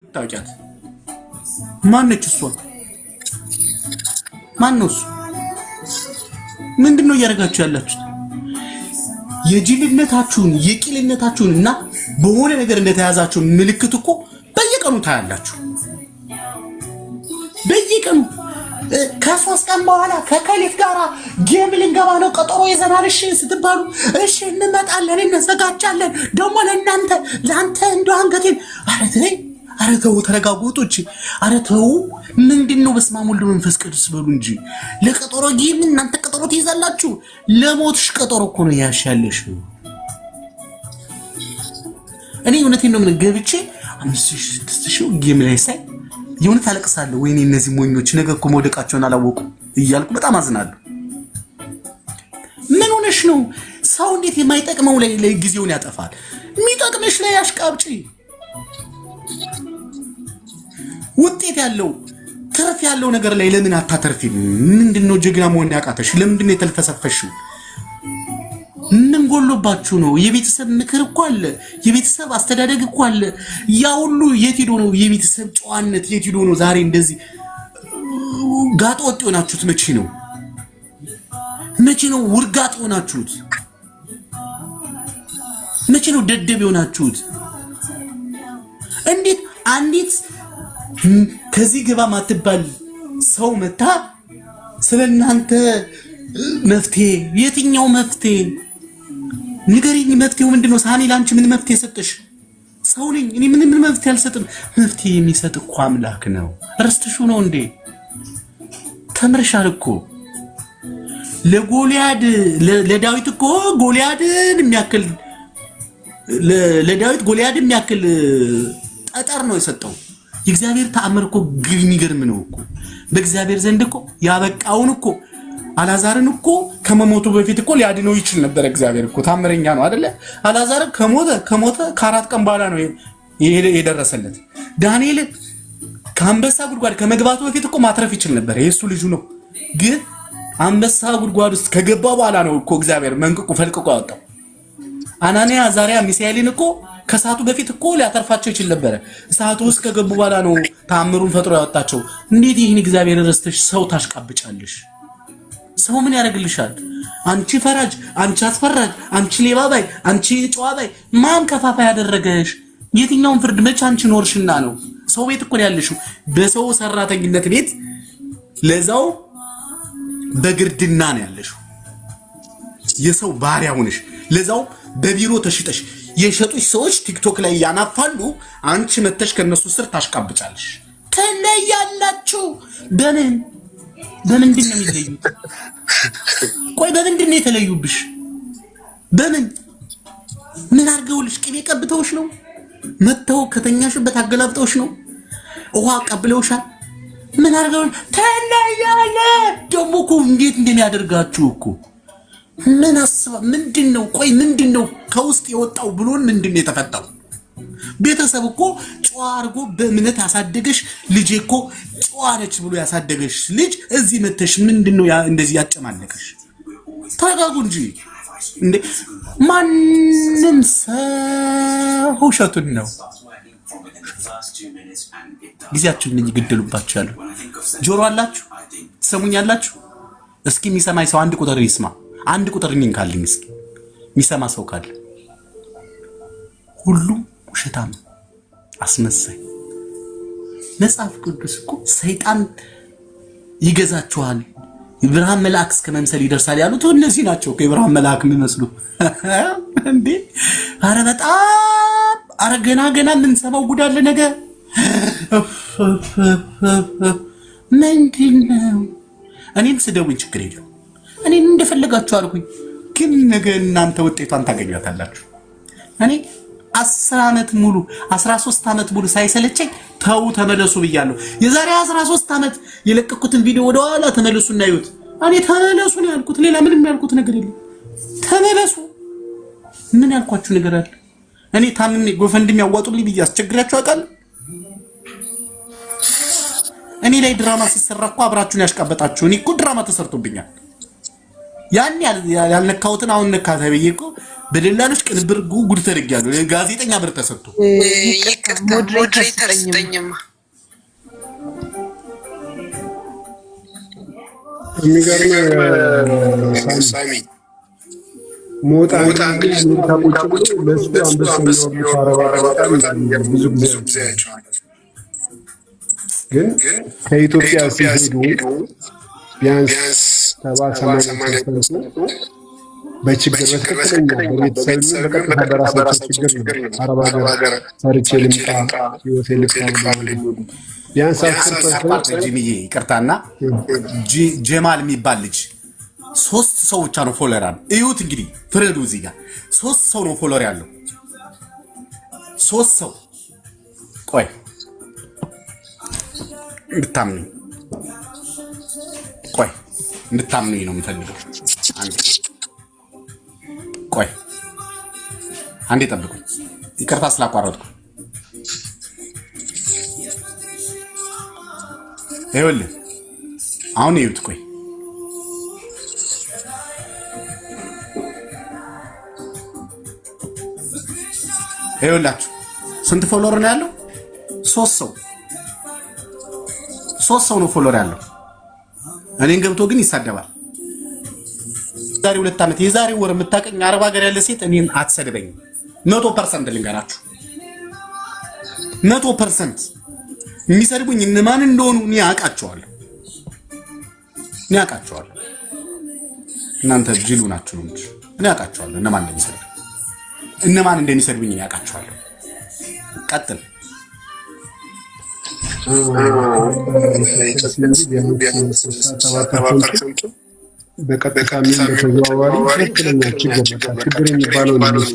ታውቂያት? ማነች እሷ? ማነው እሱ? ምንድነው እያደረጋችሁ ያላችሁት? የጅልነታችሁን የቂልነታችሁንና በሆነ ነገር እንደተያዛችሁ ምልክት እኮ በየቀኑ ታያላችሁ። በየቀኑ ከ3 ቀን በኋላ ከከሊት ጋራ ጌም ልንገባ ነው ቀጠሮ ይዘናል እሺ ስትባሉ እሺ እንመጣለን እንዘጋጃለን ደግሞ ለአንተ እንደው አንገቴን ኧረ ተው ተረጋጉ ጦች ኧረ ተው ምንድነው በስመ አብ ወወልድ ወመንፈስ ቅዱስ በሉ እንጂ ለቀጠሮ ጌም እናንተ ቀጠሮ ትይዛላችሁ ለሞትሽ ቀጠሮ እኮ ነው ያሻለሽ እኔ እውነቴን ነው ምን ገብቼ 5,000 ጌም ላይ ሳይ የሆነ ታለቅሳለሁ ወይኔ እነዚህ ሞኞች ነገ እኮ መውደቃቸውን አላወቁ እያልኩ በጣም አዝናለሁ ምን ሆነሽ ነው ሰው እንዴት የማይጠቅመው ላይ ጊዜውን ያጠፋል የሚጠቅምሽ ላይ ያሽቃብጪ ውጤት ያለው ትርፍ ያለው ነገር ላይ ለምን አታተርፊም ምንድነው ጀግና መሆን ያቃተሽ ለምንድነው የተልፈሰፈሽው ምን ጎሎባችሁ ነው የቤተሰብ ምክር እኮ አለ የቤተሰብ አስተዳደግ እኮ አለ ያ ሁሉ የት ሄዶ ነው የቤተሰብ ጨዋነት የት ሄዶ ነው ዛሬ እንደዚህ ጋጥ ወጥ ሆናችሁት መቼ ነው ውርጋጥ ሆናችሁት መቼ ነው ደደብ ሆናችሁት እንዴት አንዲት ከዚህ ግባ ማትባል ሰው መታ ስለናንተ መፍትሄ የትኛው መፍትሄ ንገሪኝ መፍትሄው ምንድነው ሳኒ ላንቺ ምን መፍትሄ ሰጠሽ ሰው ነኝ እኔ ምን መፍትሄ አልሰጥም መፍትሄ የሚሰጥ እኮ አምላክ ነው ረስተሽው ነው እንዴ ተምርሻል እኮ ለጎልያድ ለዳዊት እኮ ጎልያድን የሚያክል ለዳዊት ጎልያድን የሚያክል ጠጠር ነው የሰጠው የእግዚአብሔር ተአምር እኮ የሚገርም ነው እኮ በእግዚአብሔር ዘንድ እኮ ያበቃውን እኮ አላዛርን እኮ ከመሞቱ በፊት እኮ ሊያድነው ይችል ነበር እግዚአብሔር እኮ ታምረኛ ነው አይደለ አላዛር ከሞተ ከ4 ቀን በኋላ ነው የደረሰለት ዳንኤል ከአንበሳ ጉድጓድ ከመግባቱ በፊት እኮ ማትረፍ ይችል ነበር የሱ ልጁ ነው ግን አንበሳ ጉድጓድ ውስጥ ከገባ በኋላ ነው እኮ እግዚአብሔር መንቅቁ ፈልቅቆ ያወጣው አናንያ አዛሪያ ሚሳኤልን እኮ ከሳቱ በፊት እኮ ሊያተርፋቸው ይችል ነበር ሳቱ ውስጥ ከገቡ በኋላ ነው ታምሩን ፈጥሮ ያወጣቸው እንዴት ይህን እግዚአብሔር ረስተሽ ሰው ታሽቃብጫለሽ ሰው ምን ያደርግልሻል አንቺ ፈራጅ አንቺ አስፈራጅ አንቺ ሌባ ባይ አንቺ ጨዋ ባይ ማን ከፋፋ ያደረገሽ የትኛውን ፍርድ መች አንቺ ኖርሽና ነው ሰው ቤት እኮ ያለሽው በሰው ሰራተኝነት ቤት ለዛው በግርድና ነው ያለሽው የሰው ባሪያ ሆነሽ ለዛው በቢሮ ተሽጠሽ የሸጡሽ ሰዎች ቲክቶክ ላይ ያናፋሉ አንቺ መተሽ ከነሱ ስር ታሽቃብጫለሽ ተለያላችሁ በምንድን ነው የሚለዩት ቆይ በምንድን ነው የተለዩብሽ ምን አርገውልሽ ቅቤ ቀብተውሽ ነው መተው ከተኛሽበት አገላብጠውሽ ነው ውሃ ቀብለውሻል ምን አርገው ተለያለ ደሞ እኮ እንዴት እንደሚያደርጋችሁ እኮ ምን አስባ ምንድነው ቆይ ምንድነው ከውስጥ የወጣው ብሎን ምንድነው የተፈጠረው ቤተሰብ እኮ ጨዋ አርጎ በእምነት ያሳደገሽ ልጅ እኮ ጨዋ ነች ብሎ ያሳደገሽ ልጅ እዚህ መተሽ ምንድነው እንደዚህ ያጨማለከሽ ታጋጉ እንጂ እንዴ ማንም ሰው ውሸቱን ነው ጊዜያችሁን ይገደሉባችሁ ያሉ ጆሮ አላችሁ ትሰሙኛላችሁ እስኪ የሚሰማኝ ሰው አንድ ቁጥር ይስማ አንድ ቁጥር እንካልኝ እስኪ የሚሰማ ሰው ካለ ሁሉም ውሸታም አስመሳይ መጽሐፍ ቅዱስ እኮ ሰይጣን ይገዛችኋል የብርሃን መልአክ እስከመምሰል ይደርሳል ያሉት እነዚህ ናቸው የብርሃን መልአክ የሚመስሉ እንዴ አረ በጣም አረ ገና ምን ሰማው ጉድ አለ ነገ ምንድነው እኔን ስደውኝ ችግር የለም እኔን እንደፈለጋችሁ አልኩኝ ግን ነገ እናንተ ውጤቷን ታገኛታላችሁ እኔ 10 ዓመት ሙሉ 13 ዓመት ሙሉ ሳይሰለቸኝ ተው ተመለሱ ብያለሁ የዛሬ 13 ዓመት የለቀኩትን ቪዲዮ ወደ ኋላ ተመለሱና ይዩት እኔ ተመለሱ ነው ያልኩት ሌላ ምንም ያልኩት ነገር የለም ተመለሱ ምን ያልኳችሁ ነገር አለ እኔ ታምሜ ጎፈንድም ያዋጡልኝ ብዬ አስቸግራችሁ አውቃለሁ እኔ ላይ ድራማ ሲሰራ እኮ አብራችሁን ያሽቃበጣችሁ እኔ እኮ ድራማ ተሰርቶብኛል ያን ያልነካውትን አሁን ነካ ተብዬ እኮ በደላሎች ቅንብር ጉድ ተደርጊያለሁ። ጋዜጠኛ ብር ተሰጥቶ ይቅርታ ሞዴሬተር ስጠኝማ። የሚገርም ሳሚ ሞጣ እንግዲህ ታቆጭ ብሎ ለሱ አንበሳው አረባ ብዙ ጊዜ ግን ከኢትዮጵያ ሲሄዱ ቢያንስ 70-80% በችግር በትክክለኛ በቤተሰብ በቀጥታ በራሳቸው ችግር ነው አረብ ሀገር ሰርቼ ልምጣ ህይወቴ ልቅጣ ቢያንስ 10% ጂሚዬ ይቅርታና ጀማል የሚባል ልጅ 3 ሰው ብቻ ነው ፎሎወር ያለው። እዩት እንግዲህ ፍረዱ። እዚህ ጋር 3 ሰው ነው ፎሎወር ያለው። 3 ሰው ቆይ እንድታምኑኝ እንድታምኑኝ ነው የምፈልገው። አንዴ ጠብቁ። ይቅርታ ስላቋረጥኩ። ይኸውልህ አሁን እዩት። ቆይ ይኸውላችሁ ስንት ፎሎወር ነው ያለው? 3 ሰው ነው ፎሎወር ያለው። እኔን ገብቶ ግን ይሳደባል። ዛሬ 2 ዓመት የዛሬ ወር የምታቀኝ አረብ ሀገር ያለ ሴት እኔን አትሰድበኝ። 100% ልንገራችሁ፣ 100% የሚሰድቡኝ እነማን እንደሆኑ እኔ አውቃቸዋለሁ። እናንተ ጅሉ ናችሁ እንጂ እኔ አውቃቸዋለሁ እነማን እንደሚሰድቡኝ እኔ አውቃቸዋለሁ። ቀጥል። በቀጥታ በተዘዋዋሪ ትክክለኛ ችግር የሚባለው ማለት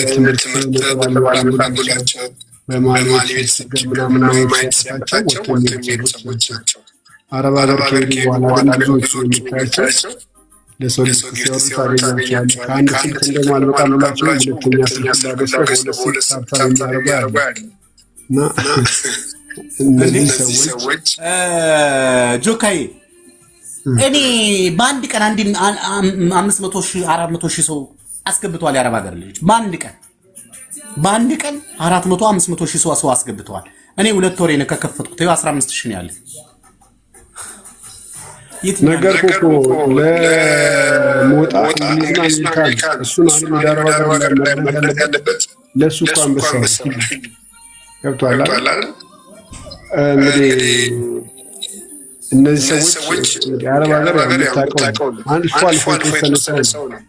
ትምህርት በማለባቸው በማለቤት ችግር ምናምን ማየት ሲያቅታቸው ወጥቶ የሚሄዱ ሰዎች ናቸው። አረብ ሀገር ከሄዱ በኋላ ግን ብዙዎቹ የሚታያቸው ለሰው ልጅ ሲያወሩ ታገኛቸዋለህ። ከአንድ ስልክ እንደውም አልበቃም ብላቸው ሁለተኛ ስልክ ላገሰው በሁለት ስልክ ታብታ የሚያደርጉ ያለ እና እነዚህ ሰዎች ጆካዬ እኔ በአንድ ቀን 500,000 400,000 ሰው አስገብተዋል። የአረብ ሀገር ልጅ በአንድ ቀን 400-500,000 ሰው አስገብተዋል። እኔ 2 ወር ነው ከከፈትኩት 15,000 ነው ያለ ነገር እኮ ለሞጣ እንግሊዝና አሜሪካን እሱን አሁን ወደ አረብ ሀገር መመለስ ያለበት ለእሱ እኮ አንበሳው ገብቶሃል አይደል? እንግዲህ እነዚህ ሰዎች የአረብ ሀገር የምታውቀው አንድ አልፎ የተወሰነ ሰው ነው።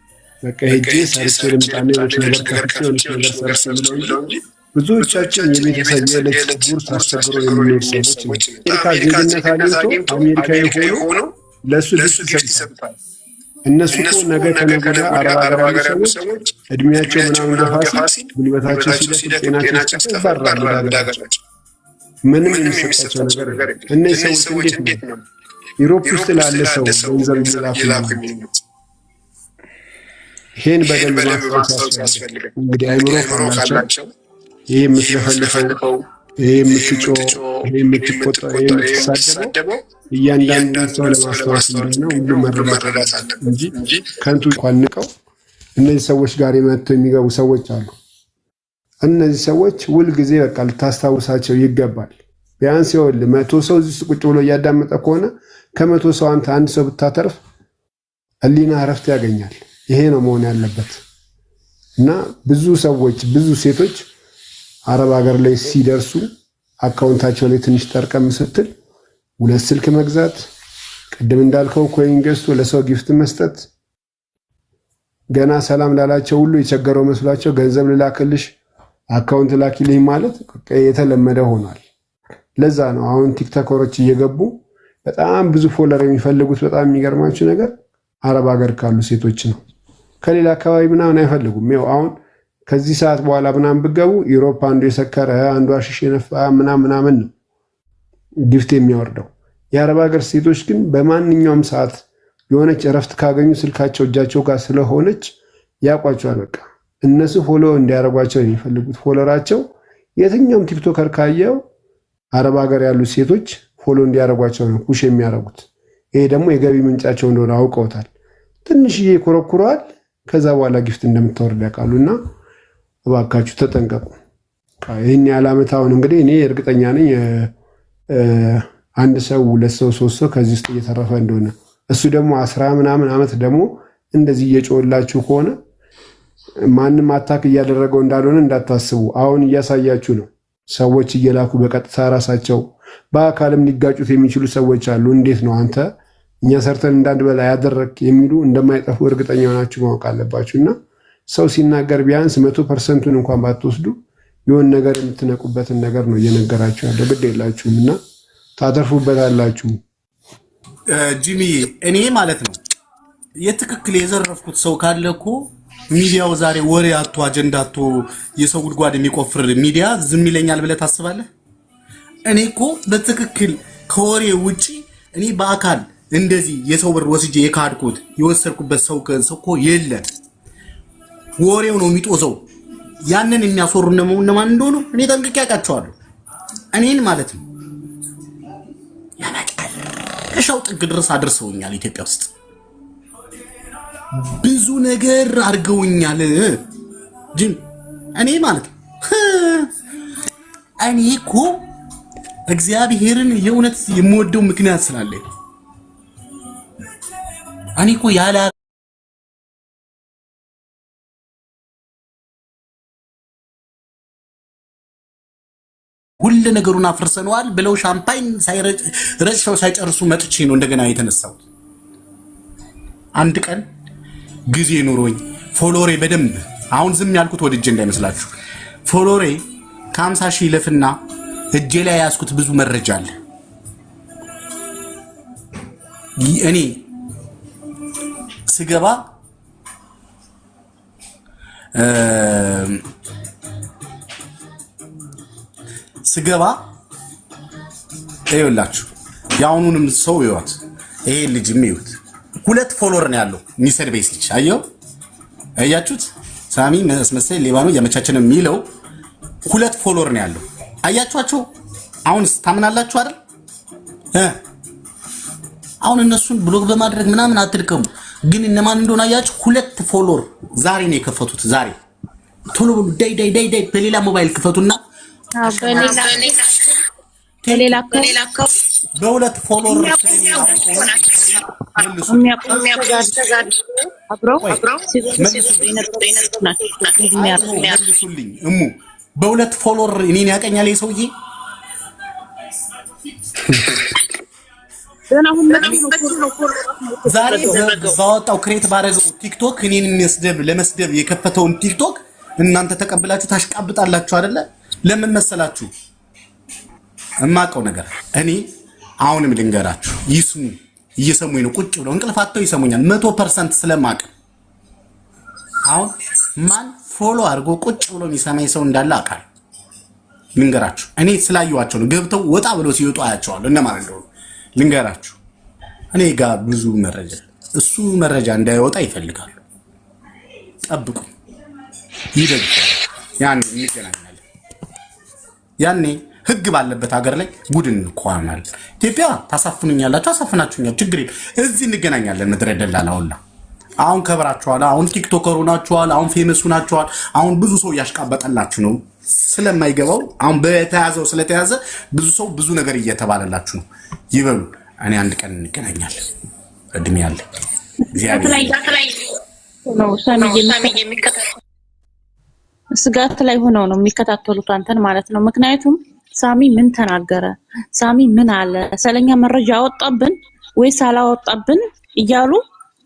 በቃ ሄጄ ሰርቼ ልምጣና የሆነች ነገር ከፍቼ የሆነች ነገር ሰርቼ ብለው እንጂ ብዙዎቻችን የቤተሰብ የዕለት ጉርስ አስቸግሮ የሚኖሩ ሰዎች አሜሪካ ዜግነት አግኝቶ አሜሪካዊ ሆኖ ለእሱ ልብስ ይሰጣል። እነሱ እኮ ነገ ከነገ ወዲያ አረብ ሀገር ያሉ ሰዎች እድሜያቸው ምናምን ገፋ ሲል ጉልበታቸው ሲደክም ጤናቸው ይባራል ወደ ሀገራቸው። ምንም የሚሰጣቸው ነገር እነዚህ ሰዎች እንዴት ነው ዩሮፕ ውስጥ ላለ ሰው ገንዘብ ይላኩ የሚሉት? ይሄን በደንብ ማስታወስ ያስፈልጋል። እንግዲህ አይምሮ ካላቸው ይሄ የምትለፈልፈው ይሄ የምትጮህ ይሄ የምትቆጣው ይሄ የምትሳደበው እያንዳንዱ ሰው ለማስታወስ እንደሆነ ሁሉ መረዳት አለ እንጂ ከንቱ ቋንቀው እነዚህ ሰዎች ጋር መጥተው የሚገቡ ሰዎች አሉ። እነዚህ ሰዎች ሁል ጊዜ በቃ ልታስታውሳቸው ይገባል። ቢያንስ ይኸውልህ 100 ሰው እዚህ ቁጭ ብሎ እያዳመጠ ከሆነ ከ100 ሰው አንድ ሰው ብታተርፍ ህሊና እረፍት ያገኛል። ይሄ ነው መሆን ያለበት። እና ብዙ ሰዎች ብዙ ሴቶች አረብ ሀገር ላይ ሲደርሱ አካውንታቸው ላይ ትንሽ ጠርቀም ስትል 2 ስልክ መግዛት፣ ቅድም እንዳልከው ኮይን ገዝቶ ለሰው ጊፍት መስጠት፣ ገና ሰላም ላላቸው ሁሉ የቸገረው መስሏቸው ገንዘብ ልላክልሽ አካውንት ላኪልኝ ማለት የተለመደ ሆኗል። ለዛ ነው አሁን ቲክቶከሮች እየገቡ በጣም ብዙ ፎሎወር የሚፈልጉት። በጣም የሚገርማችሁ ነገር አረብ ሀገር ካሉ ሴቶች ነው። ከሌላ አካባቢ ምናምን አይፈልጉም። ያው አሁን ከዚህ ሰዓት በኋላ ምናምን ብገቡ ዩሮፕ አንዱ የሰከረ አንዱ አሽሽ የነፋ ምናምን ነው ጊፍት የሚያወርደው። የአረብ ሀገር ሴቶች ግን በማንኛውም ሰዓት የሆነች እረፍት ካገኙ ስልካቸው እጃቸው ጋር ስለሆነች ያቋቸዋል። በቃ እነሱ ፎሎ እንዲያደርጓቸው የሚፈልጉት ፎሎራቸው የትኛውም ቲክቶከር ካየው አረብ ሀገር ያሉ ሴቶች ፎሎ እንዲያደርጓቸው ነው ፑሽ የሚያደርጉት። ይሄ ደግሞ የገቢ ምንጫቸው እንደሆነ አውቀውታል። ትንሽዬ ይኮረኩረዋል። ከዛ በኋላ ጊፍት እንደምታወርድ ያውቃሉ። እና እባካችሁ ተጠንቀቁ። ይህን ያህል ዓመት አሁን እንግዲህ እኔ እርግጠኛ ነኝ አንድ ሰው 2 ሰው 3 ሰው ከዚህ ውስጥ እየተረፈ እንደሆነ እሱ ደግሞ 10 ምናምን ዓመት ደግሞ እንደዚህ እየጮላችሁ ከሆነ ማንም አታክ እያደረገው እንዳልሆነ እንዳታስቡ። አሁን እያሳያችሁ ነው። ሰዎች እየላኩ በቀጥታ ራሳቸው በአካልም ሊጋጩት የሚችሉ ሰዎች አሉ። እንዴት ነው አንተ እኛ ሰርተን እንዳንበላ ያደረግ የሚሉ እንደማይጠፉ እርግጠኛ ሆናችሁ ማወቅ አለባችሁ። እና ሰው ሲናገር ቢያንስ 100%ን እንኳን ባትወስዱ የሆነ ነገር የምትነቁበትን ነገር ነው እየነገራችሁ ያለው። ግድ የላችሁም እና ታተርፉበታላችሁ። ጂሚ እኔ ማለት ነው የትክክል የዘረፍኩት ሰው ካለ እኮ ሚዲያው ዛሬ ወሬ አቶ አጀንዳ አቶ የሰው ጉድጓድ የሚቆፍር ሚዲያ ዝም ይለኛል ብለህ ታስባለህ? እኔ እኮ በትክክል ከወሬ ውጪ እኔ በአካል እንደዚህ የሰው ብር ወስጄ የካድኩት የወሰድኩበት ሰው እኮ የለም። ወሬው ነው የሚጦዘው። ያንን የሚያስወሩ እነማን እንደሆኑ እኔ ጠንቅቄ አውቃቸዋለሁ። እኔን ማለት ነው የመጨረሻው ጥግ ድረስ አድርሰውኛል። ኢትዮጵያ ውስጥ ብዙ ነገር አድርገውኛል። እኔ ማለት ነው እኔ እኮ እግዚአብሔርን የእውነት የምወደው ምክንያት ስላለኝ እኔ እኮ ያለ ሁሉ ነገሩን አፍርሰነዋል ብለው ሻምፓኝ ረጭተው ሳይጨርሱ መጥቼ ነው እንደገና የተነሳው። አንድ ቀን ጊዜ ኑሮኝ ፎሎሬ በደንብ አሁን ዝም ያልኩት ወድጄ እንዳይመስላችሁ። ፎሎሬ ከ50 ሺህ ለፍና እጄ ላይ ያስኩት ብዙ መረጃ አለ። እኔ ስገባ ይኸውላችሁ የአሁኑንም ሰው ይወት ይሄ ልጅ የሚዩት 2 ፎሎወር ነው ያለው። ሚስተር ቤስ ልጅ አያችሁት? ሳሚ መስመሰል ሌባኖ ያመቻቸን የሚለው 2 ፎሎወር ነው ያለው። አያችኋቸው? አሁንስ ታምናላችሁ አይደል? አሁን እነሱን ብሎክ በማድረግ ምናምን አትልቀሙ። ግን እነማን እንደሆነ አያችሁ? 2 ፎሎወር ዛሬ ነው የከፈቱት። ዛሬ ቶሎ ብሉ ዳይ በሌላ ሞባይል ክፈቱና በሌላ በ2 ፎሎወር መልሱልኝ። በ2 ፎሎወር እኔን ያቀኛል ሰውዬ። ዛሬ ባወጣው ክሬት ባረገው ቲክቶክ እኔን ለመስደብ የከፈተውን ቲክቶክ እናንተ ተቀብላችሁ ታሽቃብጣላችሁ አይደለ? ለምን መሰላችሁ? እማቀው ነገር እኔ አሁንም ልንገራችሁ፣ ይስሙ እየሰሙኝ ነው። ቁጭ ብለው እንቅልፋቸው ይሰሙኛል 100% ስለማቅ። አሁን ማን ፎሎ አድርጎ ቁጭ ብሎ የሚሰማኝ ሰው እንዳለ አውቃለሁ። ልንገራችሁ፣ እኔ ስላየኋቸው ነው። ገብተው ወጣ ብለው ሲወጡ አያቸዋለሁ እነማን እንደሆኑ። ልንገራችሁ፣ እኔ ጋር ብዙ መረጃ እሱ መረጃ እንዳይወጣ ይፈልጋሉ። ጠብቁ፣ ይደግፋል። ያኔ እንገናኛለን። ያኔ ህግ ባለበት ሀገር ላይ ጉድ እንኳናለን። ኢትዮጵያ ታሳፍኑኛላችሁ፣ አሳፍናችሁኛል፣ ችግር የለም። እዚህ እንገናኛለን። ምድረ ደላላ ሁላ አሁን ከብራችኋል። አሁን ቲክቶከሩ ናችኋል። አሁን ፌመሱ ናችኋል። አሁን ብዙ ሰው ያሽቃበጠላችሁ ነው ስለማይገባው። አሁን በተያዘው ስለተያዘ ብዙ ሰው ብዙ ነገር እየተባለላችሁ ነው። ይበሉ። እኔ አንድ ቀን እንገናኛለን። እድሜ ያለ እግዚአብሔር ነው። ስጋት ላይ ሆነው ነው የሚከታተሉት አንተን ማለት ነው። ምክንያቱም ሳሚ ምን ተናገረ፣ ሳሚ ምን አለ፣ ስለኛ መረጃ አወጣብን ወይስ አላወጣብን እያሉ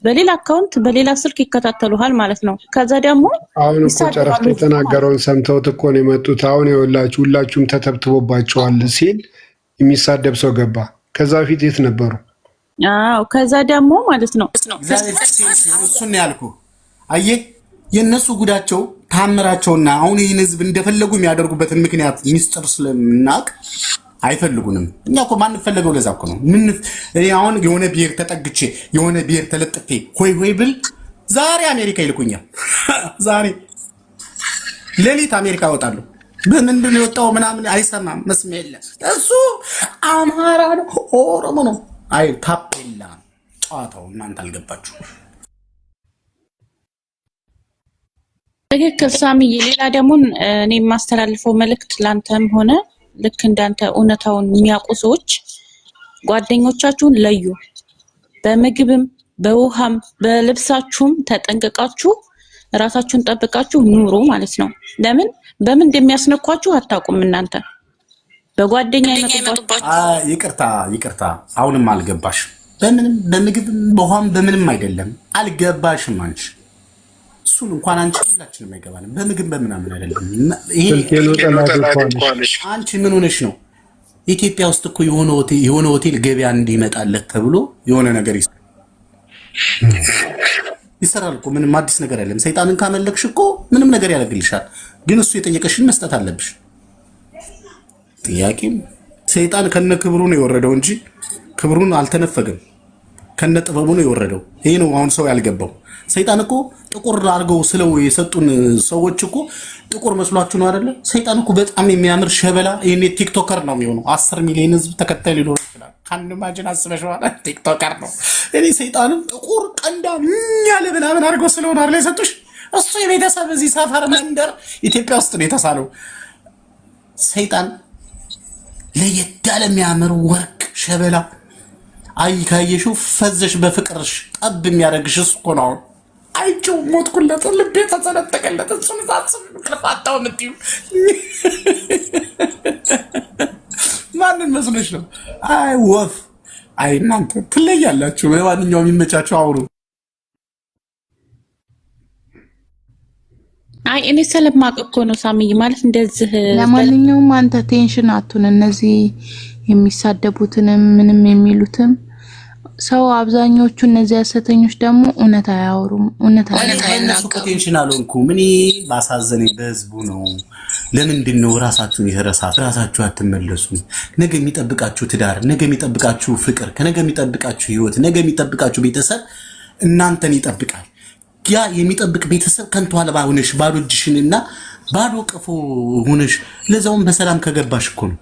በሌላ አካውንት በሌላ ስልክ ይከታተሉሃል ማለት ነው። ከዛ ደግሞ አሁን እኮ ጨረፍት የተናገረውን ሰምተውት እኮ ነው የመጡት። አሁን ይኸውላችሁ ሁላችሁም ተተብትቦባቸዋል ሲል የሚሳደብ ሰው ገባ። ከዛ በፊት የት ነበሩ? አዎ ከዛ ደግሞ ማለት ነው እሱን ያልኩ አየህ፣ የነሱ ጉዳቸው ታምራቸውና አሁን ይህን ህዝብ እንደፈለጉ የሚያደርጉበትን ምክንያት ሚስጥር ስለምናቅ አይፈልጉንም። እኛ እኮ ማንፈለገው ለዛ እኮ ነው። ምን እኔ አሁን የሆነ ብሔር ተጠግቼ የሆነ ብሔር ተለጥፌ ሆይ ብል ዛሬ አሜሪካ ይልኩኛል። ዛሬ ሌሊት አሜሪካ እወጣለሁ። በምንድን ነው የወጣው ምናምን አይሰማም፣ መስሚያ የለም። እሱ አማራ ነው ኦሮሞ ነው አይ ታፔላ ጨዋታው እናንተ አልገባችሁ። ትክክል ሳሚዬ። ሌላ ደግሞ እኔ የማስተላልፈው መልእክት ላንተም ሆነ ልክ እንዳንተ እውነታውን የሚያውቁ ሰዎች ጓደኞቻችሁን ለዩ። በምግብም በውሃም በልብሳችሁም ተጠንቀቃችሁ ራሳችሁን ጠብቃችሁ ኑሩ ማለት ነው። ለምን በምን እንደሚያስነኳችሁ አታውቁም እናንተ። በጓደኛ ይመጡባችሁ። ይቅርታ አሁንም አልገባሽ። በምንም በምግብም በውሃም በምንም አይደለም። አልገባሽም አንቺ። እሱን እንኳን አንቺ ሁላችንም አይገባንም። በምግብ በምናምን አይደለም። ይሄ አንቺ ምን ሆነሽ ነው? ኢትዮጵያ ውስጥ እኮ የሆነ ሆቴል ገበያ እንዲመጣለት ተብሎ የሆነ ነገር ይሰራል እኮ። ምንም አዲስ ነገር አይደለም። ሰይጣንን ካመለክሽ እኮ ምንም ነገር ያደርግልሻል። ግን እሱ የጠየቀሽን መስጠት አለብሽ። ጥያቄም ሰይጣን ከነ ክብሩ ነው የወረደው እንጂ ክብሩን አልተነፈገም። ከነ ጥበቡ ነው የወረደው። ይሄ ነው አሁን ሰው ያልገባው። ሰይጣን እኮ ጥቁር አድርገው ስለው የሰጡን ሰዎች እኮ ጥቁር መስሏችሁ ነው አይደለ? ሰይጣን እኮ በጣም የሚያምር ሸበላ ይሄኔ ቲክቶከር ነው የሚሆነው። 10 ሚሊዮን ህዝብ ተከታይ ሊኖር ይችላል። ካን ማጅን አስበሽዋል? ቲክቶከር ነው። እኔ ሰይጣንም ጥቁር ቀንዳ ያለ ምናምን አድርገው ስለሆነ አይደል የሰጡሽ? እሱ የቤተሰብ እዚህ ሰፈር መንደር ኢትዮጵያ ውስጥ ነው የተሳለው። ሰይጣን ለየት ያለ የሚያምር ወርቅ ሸበላ አይ ካየሽው ፈዘሽ በፍቅርሽ ጠብ የሚያደርግሽ እሱ እኮ ነው። አይቼው ሞትኩለት፣ ልቤ ተሰነጠቀለት። እሱን ሳስብ ክልፋታው ምትዩ ማንን መስሎሽ ነው? አይ ወፍ አይ እናንተ ትለያላችሁ። ለማንኛውም ይመቻችሁ፣ አውሩ። አይ እኔ ስለማቅ እኮ ነው ሳሚዬ ማለት እንደዚህ። ለማንኛውም አንተ ቴንሽን አቱን እነዚህ የሚሳደቡትንም ምንም የሚሉትም ሰው አብዛኞቹ እነዚህ ሐሰተኞች ደግሞ እውነት አያወሩም። እውነት ቴንሽን አልሆንኩም እኔ። ባሳዘነኝ በህዝቡ ነው። ለምንድን ነው ራሳችሁን ራሳችሁ አትመለሱም? ነገ የሚጠብቃችሁ ትዳር፣ ነገ የሚጠብቃችሁ ፍቅር፣ ከነገ የሚጠብቃችሁ ህይወት፣ ነገ የሚጠብቃችሁ ቤተሰብ እናንተን ይጠብቃል። ያ የሚጠብቅ ቤተሰብ ከንቱ አልባ ሆነሽ ባዶ እጅሽንና ባዶ ቀፎ ሆነሽ ለዛውም በሰላም ከገባሽ እኮ ነው።